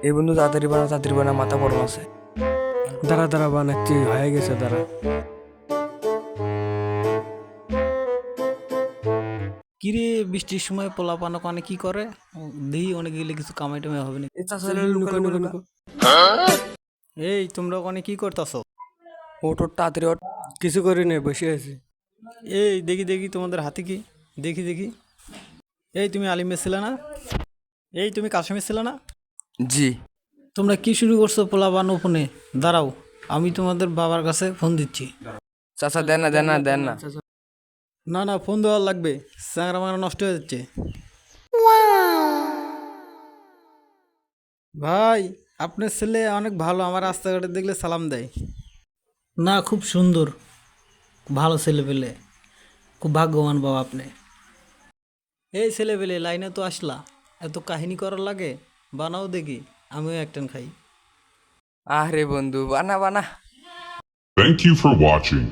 এই বন্ধু তাড়াতাড়ি বানা মাথা গরম আছে। দাঁড়া বানাচ্ছি, হয়ে গেছে দাঁড়া। কিরে বৃষ্টির সময় পোলা পানো কানে কি করে? দেহি অনেক গেলে কিছু কামাই টামাই হবে না। এই চাচা লুকা লুকা লুকা। এই তোমরা ওখানে কি করতেছো? ওট ওট তাড়াতাড়ি ওঠ। কিছু করি নাই, বসে আছি। এই দেখি তোমাদের হাতে কি, দেখি। এই তুমি আলিমের ছিলে না? এই তুমি কাশেমের ছিলে না? জি। তোমরা কি শুরু করছো পোলা বানো ফোনে? দাঁড়াও, আমি তোমাদের বাবার কাছে ফোন দিচ্ছি। চাচা দেন না। না ফোন দেওয়ার লাগবে, চ্যাংরা মাংরা নষ্ট হয়ে যাচ্ছে। ভাই, আপনার ছেলে অনেক ভালো, আমার রাস্তাঘাটে দেখলে সালাম দেয়। না, খুব সুন্দর, ভালো ছেলে পেলে, খুব ভাগ্যবান বাবা আপনি। এই ছেলে পেলে লাইনে তো আসলা, এত কাহিনী করার লাগে? বানাও দেখি, আমিও একটান খাই। আরে বন্ধু বানা। Thank you for watching.